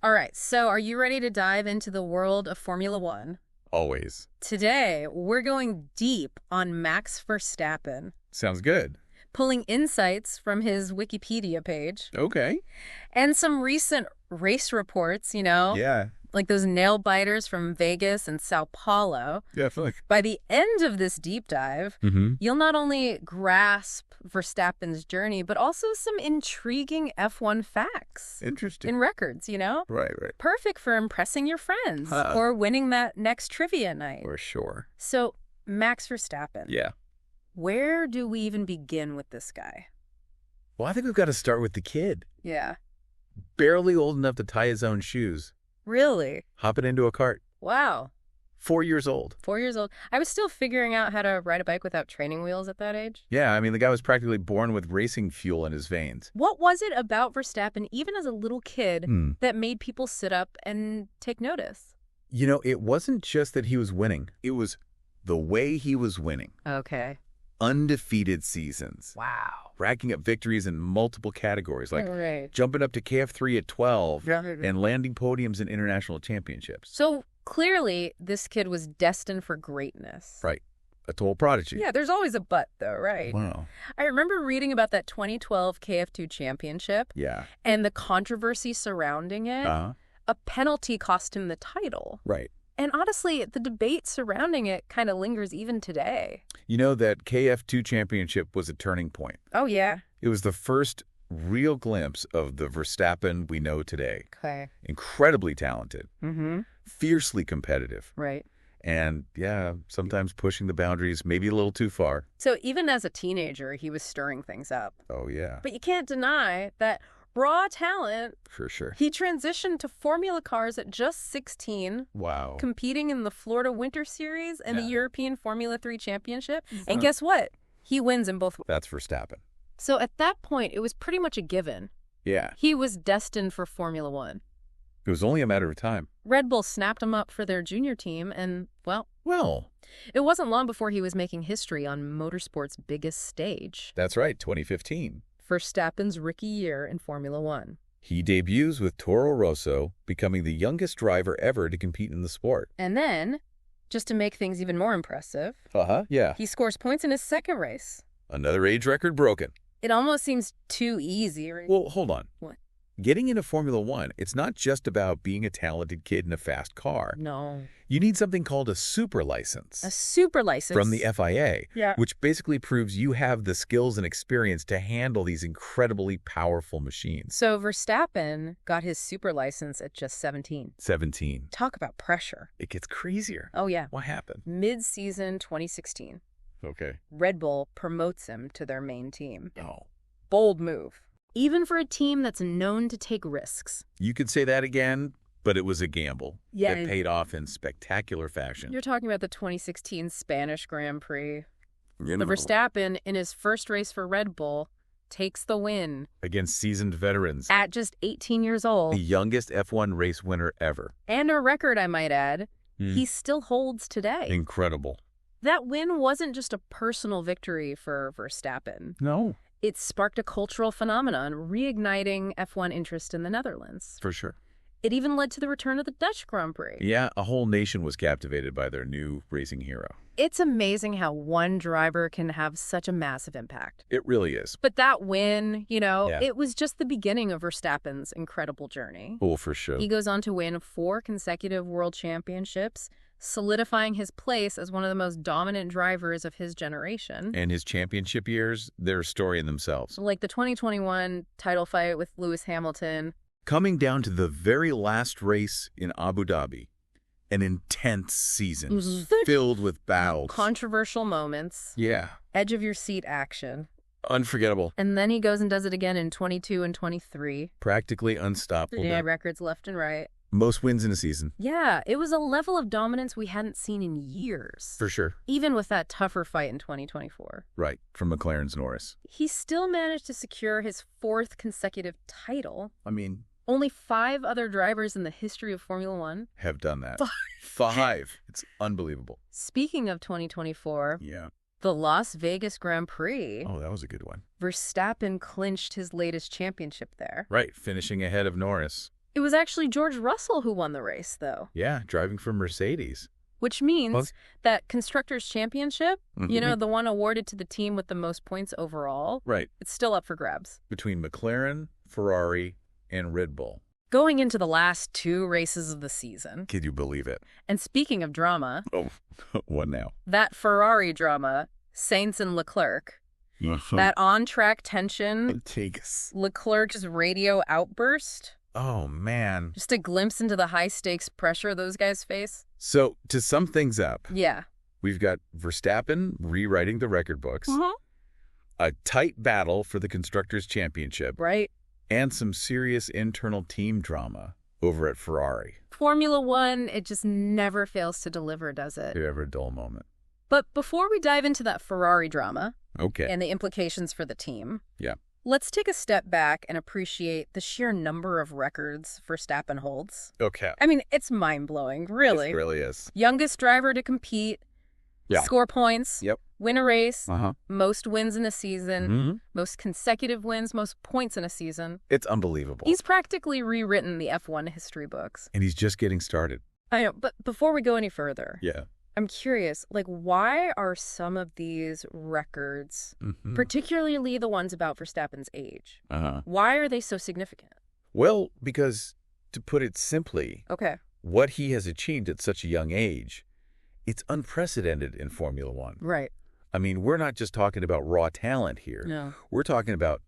All right, so are you ready to dive into the world of Formula One? Always. Today, we're going deep on Max Verstappen, Sounds good. pulling insights from his Wikipedia page Okay. and some recent race reports, Yeah, like those nail biters from Vegas and Sao Paulo. definitely. By the end of this deep dive, you'll not only grasp Verstappen's journey, but also some intriguing F1 facts Interesting. in records, Right. Perfect for impressing your friends Huh. or winning that next trivia night. For sure. So, Max Verstappen. Yeah. Where do we even begin with this guy? Well, I think we've got to start with the kid. Yeah. Barely old enough to tie his own shoes. Really? Hopping into a cart. Wow. 4 years old. 4 years old. I was still figuring out how to ride a bike without training wheels at that age. Yeah, I mean, the guy was practically born with racing fuel in his veins. What was it about Verstappen, even as a little kid, that made people sit up and take notice? You know, it wasn't just that he was winning. It was the way he was winning. Okay. Undefeated seasons. Wow. Racking up victories in multiple categories, like Right. jumping up to KF3 at 12 Yeah. and landing podiums in international championships. So clearly, this kid was destined for greatness. Right. A total prodigy. Yeah, there's always a but, though, right? Wow. I remember reading about that 2012 KF2 championship Yeah. and the controversy surrounding it. A penalty cost him the title. Right. And honestly, the debate surrounding it kind of lingers even today. You know, that KF2 championship was a turning point. Oh, yeah. It was the first real glimpse of the Verstappen we know today. Okay. Incredibly talented, fiercely competitive, Right. and yeah, sometimes pushing the boundaries maybe a little too far. So even as a teenager, he was stirring things up. Oh, yeah, But you can't deny that raw talent, for sure. he transitioned to Formula cars at just 16, Wow. competing in the Florida Winter Series and the Yeah. European Formula 3 Championship. And guess what? He wins in both. That's Verstappen. So at that point, it was pretty much a given. Yeah. He was destined for Formula One. It was only a matter of time. Red Bull snapped him up for their junior team, and, well, Well, it wasn't long before he was making history on motorsport's biggest stage. that's right, 2015. Verstappen's rookie year in Formula One. He debuts with Toro Rosso, becoming the youngest driver ever to compete in the sport. And then, just to make things even more impressive, Yeah. he scores points in his second race. Another age record broken. It almost seems too easy. Well, hold on. What? Getting into Formula One, it's not just about being a talented kid in a fast car. No. You need something called a super license A super license. from the FIA, Yeah. which basically proves you have the skills and experience to handle these incredibly powerful machines. So Verstappen got his super license at just 17. 17. Talk about pressure. It gets crazier. Oh, yeah. What happened? Mid-season 2016. Okay. Red Bull promotes him to their main team. Oh. Bold move. Even for a team that's known to take risks. You could say that again, but it was a gamble Yeah. that paid off in spectacular fashion. You're talking about the 2016 Spanish Grand Prix. You The Verstappen, in his first race for Red Bull, takes the win against seasoned veterans. at just 18 years old. The youngest F1 race winner ever. And a record, I might add, he still holds today. Incredible. That win wasn't just a personal victory for Verstappen. No. It sparked a cultural phenomenon, reigniting F1 interest in the Netherlands. For sure. It even led to the return of the Dutch Grand Prix. Yeah, a whole nation was captivated by their new racing hero. It's amazing how one driver can have such a massive impact. It really is. But that win, Yeah. it was just the beginning of Verstappen's incredible journey. Oh, for sure. He goes on to win 4 consecutive world championships, solidifying his place as one of the most dominant drivers of his generation. And his championship years, they're a story in themselves. Like the 2021 title fight with Lewis Hamilton. Coming down to the very last race in Abu Dhabi, an intense season filled with battles. Controversial moments. Yeah. Edge of your seat action. Unforgettable. And then he goes and does it again in 22 and 23. Practically unstoppable. Yeah, records left and right. Most wins in a season. Yeah, it was a level of dominance we hadn't seen in years. For sure. Even with that tougher fight in 2024. Right, from McLaren's Norris. He still managed to secure his 4th consecutive title. I mean, Only 5 other drivers in the history of Formula One have done that. 5. It's unbelievable. Speaking of 2024, Yeah. the Las Vegas Grand Prix, Oh, that was a good one. Verstappen clinched his latest championship there. Right, finishing ahead of Norris. It was actually George Russell who won the race, though. Yeah, driving for Mercedes. Which means that Constructors' Championship, the one awarded to the team with the most points overall, right, it's still up for grabs. Between McLaren, Ferrari, and Red Bull. Going into the last 2 races of the season. Can you believe it? And speaking of drama. Oh, what now? That Ferrari drama, Sainz and Leclerc. That on-track tension. Leclerc's radio outburst. Oh, man. Just a glimpse into the high-stakes pressure those guys face. So, to sum things up, yeah, we've got Verstappen rewriting the record books, a tight battle for the Constructors' Championship, right, and some serious internal team drama over at Ferrari. Formula One, it just never fails to deliver, does it? Never a dull moment. But before we dive into that Ferrari drama and the implications for the team, let's take a step back and appreciate the sheer number of records Verstappen holds. Okay. I mean, it's mind-blowing, really. It really is. Youngest driver to compete, score points, win a race, most wins in a season, most consecutive wins, most points in a season. It's unbelievable. He's practically rewritten the F1 history books. And he's just getting started. I know, but before we go any further, yeah, I'm curious, why are some of these records, particularly the ones about Verstappen's age, why are they so significant? Well, because, to put it simply, what he has achieved at such a young age, it's unprecedented in Formula One. Right. I mean, we're not just talking about raw talent here. No. We're talking about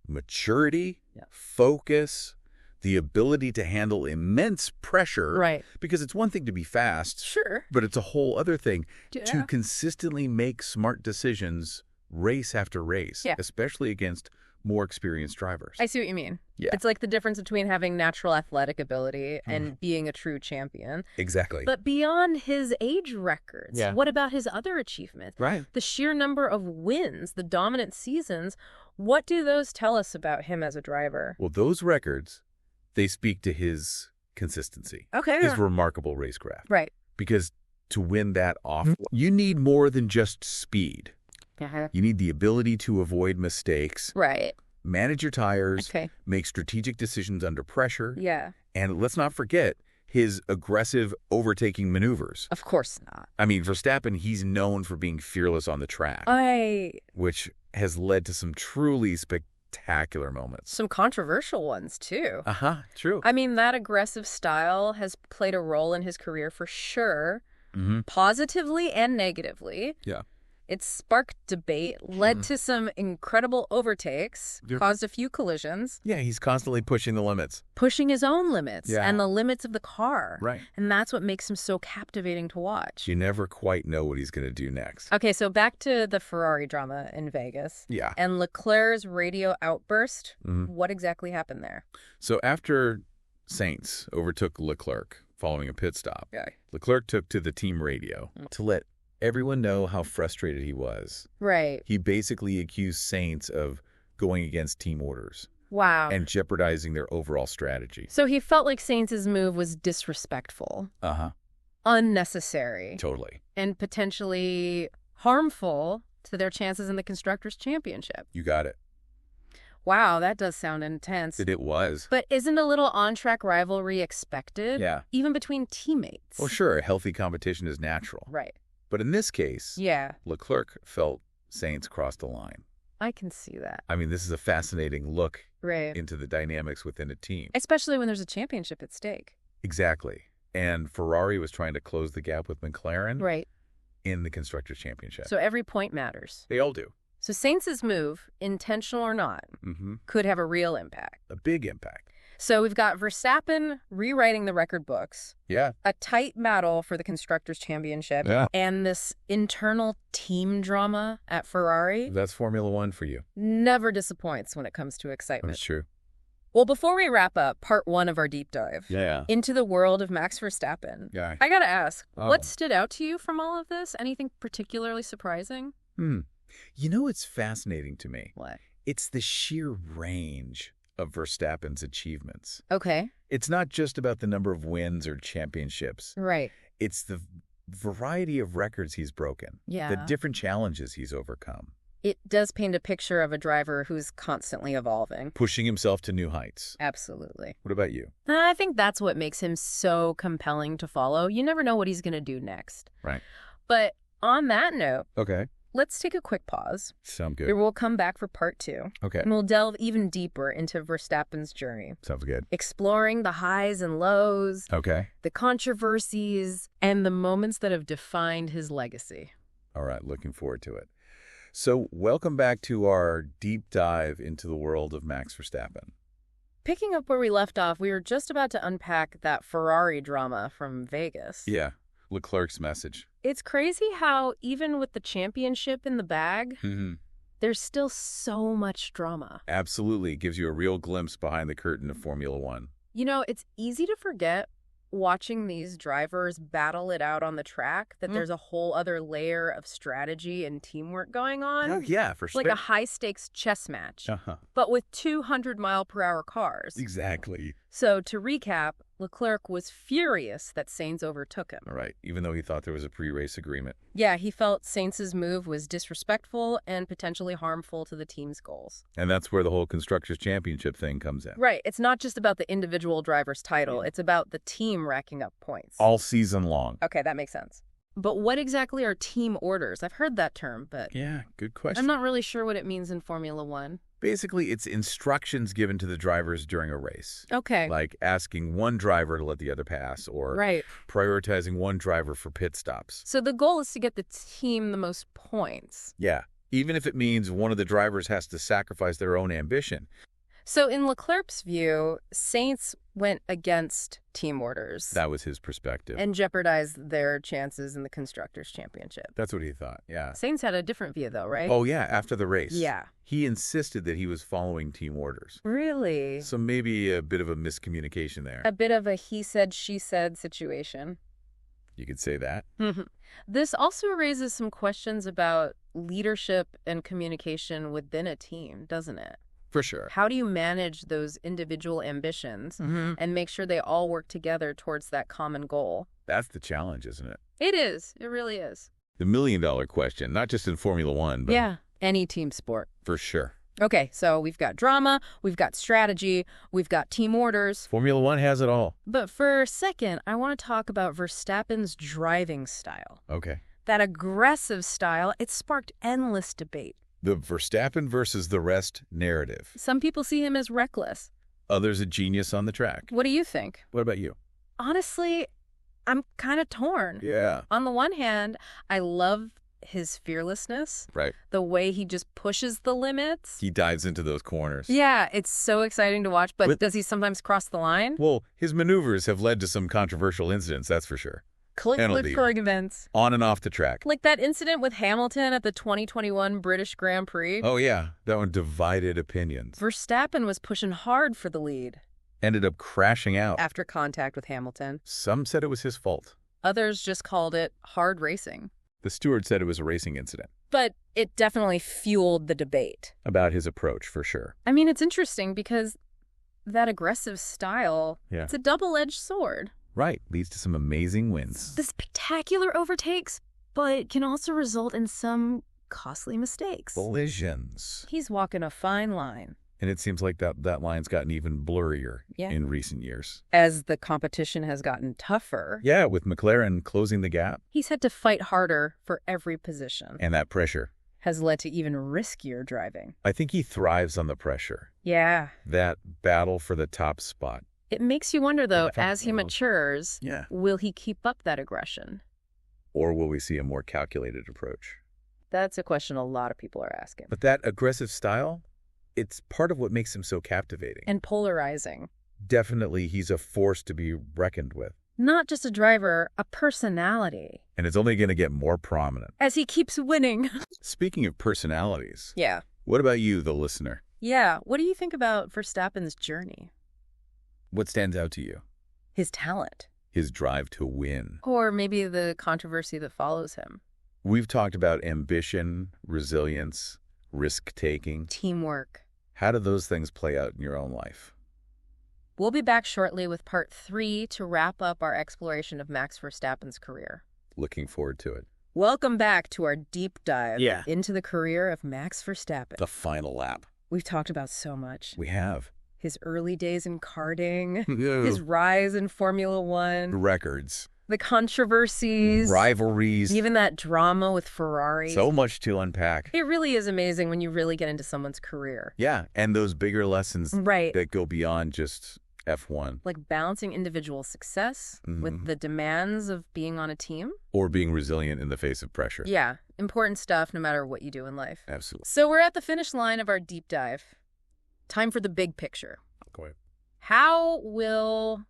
maturity, focus, the ability to handle immense pressure. Right. Because it's one thing to be fast. Sure. But it's a whole other thing to consistently make smart decisions race after race, especially against more experienced drivers. I see what you mean. Yeah. It's like the difference between having natural athletic ability and being a true champion. Exactly. But beyond his age records, what about his other achievements? Right. The sheer number of wins, the dominant seasons, what do those tell us about him as a driver? Well, those records, they speak to his consistency. Okay. His remarkable racecraft. Right. Because to win that off, you need more than just speed. You need the ability to avoid mistakes. Right. Manage your tires. Make strategic decisions under pressure. Yeah. And let's not forget his aggressive overtaking maneuvers. Of course not. I mean, Verstappen, he's known for being fearless on the track. Which has led to some truly spectacular moments. Some controversial ones, too. True. I mean, that aggressive style has played a role in his career for sure, positively and negatively. Yeah. It sparked debate, led to some incredible overtakes, caused a few collisions. Yeah, he's constantly pushing the limits. Pushing his own limits and the limits of the car. Right. And that's what makes him so captivating to watch. You never quite know what he's going to do next. Okay, so back to the Ferrari drama in Vegas. Yeah. And Leclerc's radio outburst. What exactly happened there? So after Sainz overtook Leclerc following a pit stop, Leclerc took to the team radio to let everyone know how frustrated he was. Right. He basically accused Sainz of going against team orders. Wow. And jeopardizing their overall strategy. So he felt like Sainz's move was disrespectful. Unnecessary. Totally. And potentially harmful to their chances in the Constructors' Championship. You got it. Wow, that does sound intense. It was. But isn't a little on-track rivalry expected? Yeah. Even between teammates? Well, sure, a healthy competition is natural. Right. But in this case, Leclerc felt Sainz crossed the line. I can see that. I mean, this is a fascinating look into the dynamics within a team. Especially when there's a championship at stake. Exactly. And Ferrari was trying to close the gap with McLaren in the Constructors' Championship. So every point matters. They all do. So Sainz's move, intentional or not, could have a real impact. A big impact. So we've got Verstappen rewriting the record books. Yeah. A tight battle for the Constructors' Championship. Yeah. And this internal team drama at Ferrari. That's Formula One for you. Never disappoints when it comes to excitement. That's true. Well, before we wrap up part 1 of our deep dive into the world of Max Verstappen, I got to ask, what stood out to you from all of this? Anything particularly surprising? You know what's fascinating to me? What? It's the sheer range of Verstappen's achievements. Okay. It's not just about the number of wins or championships. Right. It's the variety of records he's broken. Yeah. The different challenges he's overcome. It does paint a picture of a driver who's constantly evolving. Pushing himself to new heights. Absolutely. What about you? I think that's what makes him so compelling to follow. You never know what he's going to do next. Right. But on that note, okay, let's take a quick pause. Sound good. We'll come back for part 2. Okay. And we'll delve even deeper into Verstappen's journey. Sounds good. Exploring the highs and lows. Okay. The controversies, and the moments that have defined his legacy. All right, looking forward to it. So, welcome back to our deep dive into the world of Max Verstappen. Picking up where we left off, we were just about to unpack that Ferrari drama from Vegas. Yeah, Leclerc's message. It's crazy how, even with the championship in the bag, there's still so much drama. Absolutely. It gives you a real glimpse behind the curtain of Formula One. You know, it's easy to forget, watching these drivers battle it out on the track, that there's a whole other layer of strategy and teamwork going on. Oh, yeah, for sure. Like a high-stakes chess match, but with 200-mile-per-hour cars. Exactly. So, to recap, Leclerc was furious that Sainz overtook him. Right, even though he thought there was a pre-race agreement. Yeah, he felt Sainz's move was disrespectful and potentially harmful to the team's goals. And that's where the whole Constructors' Championship thing comes in. Right, it's not just about the individual driver's title, it's about the team racking up points. All season long. Okay, that makes sense. But what exactly are team orders? I've heard that term, but yeah, good question. I'm not really sure what it means in Formula One. Basically, it's instructions given to the drivers during a race. Okay. Like asking one driver to let the other pass, or prioritizing one driver for pit stops. So the goal is to get the team the most points. Yeah, even if it means one of the drivers has to sacrifice their own ambition. So in Leclerc's view, Sainz went against team orders. That was his perspective. And jeopardized their chances in the Constructors' Championship. That's what he thought, yeah. Sainz had a different view, though, right? Oh, yeah, after the race. Yeah. He insisted that he was following team orders. Really? So maybe a bit of a miscommunication there. A bit of a he said, she said situation. You could say that. This also raises some questions about leadership and communication within a team, doesn't it? For sure. How do you manage those individual ambitions and make sure they all work together towards that common goal? That's the challenge, isn't it? It is. It really is. The million-dollar question, not just in Formula One, but... yeah, any team sport. For sure. Okay, so we've got drama, we've got strategy, we've got team orders. Formula One has it all. But for a second, I want to talk about Verstappen's driving style. Okay. That aggressive style, it sparked endless debate. The Verstappen versus the rest narrative. Some people see him as reckless. Others a genius on the track. What do you think? What about you? Honestly, I'm kind of torn. Yeah. On the one hand, I love his fearlessness. Right. The way he just pushes the limits. He dives into those corners. Yeah, it's so exciting to watch, but does he sometimes cross the line? Well, his maneuvers have led to some controversial incidents, that's for sure. Click events. On and off the track. Like that incident with Hamilton at the 2021 British Grand Prix. Oh, yeah. That one divided opinions. Verstappen was pushing hard for the lead. Ended up crashing out. After contact with Hamilton. Some said it was his fault. Others just called it hard racing. The steward said it was a racing incident. But it definitely fueled the debate. About his approach, for sure. I mean, it's interesting because that aggressive style, it's a double-edged sword. Right, leads to some amazing wins. The spectacular overtakes, but can also result in some costly mistakes. Collisions. He's walking a fine line. And it seems like that line's gotten even blurrier in recent years. As the competition has gotten tougher. Yeah, with McLaren closing the gap. He's had to fight harder for every position. And that pressure has led to even riskier driving. I think he thrives on the pressure. Yeah. That battle for the top spot. It makes you wonder, though, as he matures, will he keep up that aggression? Or will we see a more calculated approach? That's a question a lot of people are asking. But that aggressive style, it's part of what makes him so captivating. And polarizing. Definitely, he's a force to be reckoned with. Not just a driver, a personality. And it's only going to get more prominent. As he keeps winning. Speaking of personalities. Yeah. What about you, the listener? Yeah. What do you think about Verstappen's journey? What stands out to you? His talent. His drive to win. Or maybe the controversy that follows him. We've talked about ambition, resilience, risk-taking. Teamwork. How do those things play out in your own life? We'll be back shortly with part 3 to wrap up our exploration of Max Verstappen's career. Looking forward to it. Welcome back to our deep dive into the career of Max Verstappen. The final lap. We've talked about so much. We have. His early days in karting, his rise in Formula One. Records. The controversies. Rivalries. Even that drama with Ferrari. So much to unpack. It really is amazing when you really get into someone's career. Yeah, and those bigger lessons that go beyond just F1. Like balancing individual success with the demands of being on a team. Or being resilient in the face of pressure. Yeah, important stuff no matter what you do in life. Absolutely. So we're at the finish line of our deep dive. Time for the big picture. Go ahead. How will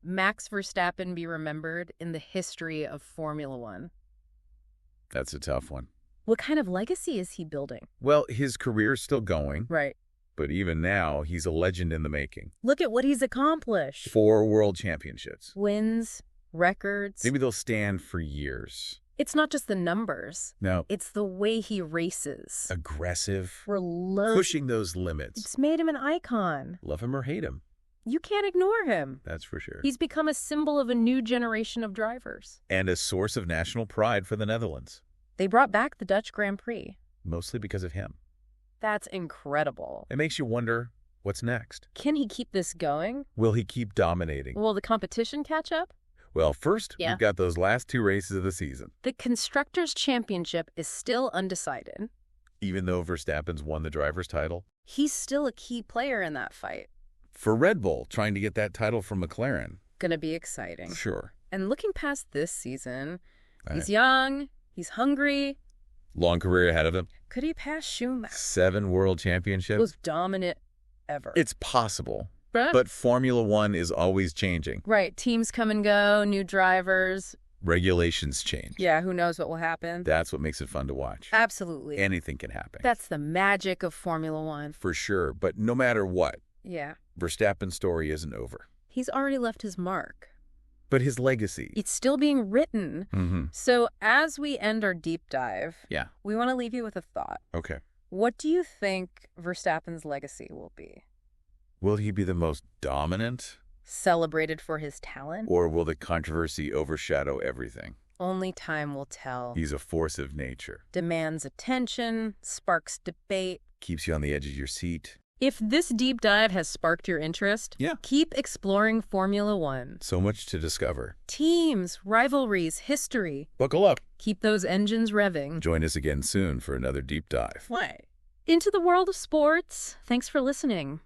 Max Verstappen be remembered in the history of Formula One? That's a tough one. What kind of legacy is he building? Well, his career's still going. Right. But even now, he's a legend in the making. Look at what he's accomplished. 4 world championships. Wins, records. Maybe they'll stand for years. It's not just the numbers. No. It's the way he races. Aggressive. Relentless. Pushing those limits. It's made him an icon. Love him or hate him. You can't ignore him. That's for sure. He's become a symbol of a new generation of drivers. And a source of national pride for the Netherlands. They brought back the Dutch Grand Prix. Mostly because of him. That's incredible. It makes you wonder, what's next? Can he keep this going? Will he keep dominating? Will the competition catch up? Well, first, we've got those last 2 races of the season. The Constructors' Championship is still undecided. Even though Verstappen's won the driver's title? He's still a key player in that fight. For Red Bull, trying to get that title from McLaren. Gonna be exciting. Sure. And looking past this season, he's young, he's hungry. Long career ahead of him. Could he pass Schumacher? 7 world championships. Most dominant ever. It's possible. But Formula One is always changing. Right. Teams come and go, new drivers. Regulations change. Yeah, who knows what will happen. That's what makes it fun to watch. Absolutely. Anything can happen. That's the magic of Formula One. For sure. But no matter what, Verstappen's story isn't over. He's already left his mark. But his legacy. It's still being written. So as we end our deep dive, we want to leave you with a thought. Okay. What do you think Verstappen's legacy will be? Will he be the most dominant? Celebrated for his talent? Or will the controversy overshadow everything? Only time will tell. He's a force of nature. Demands attention, sparks debate. Keeps you on the edge of your seat. If this deep dive has sparked your interest, keep exploring Formula One. So much to discover. Teams, rivalries, history. Buckle up. Keep those engines revving. Join us again soon for another deep dive. Into the world of sports. Thanks for listening.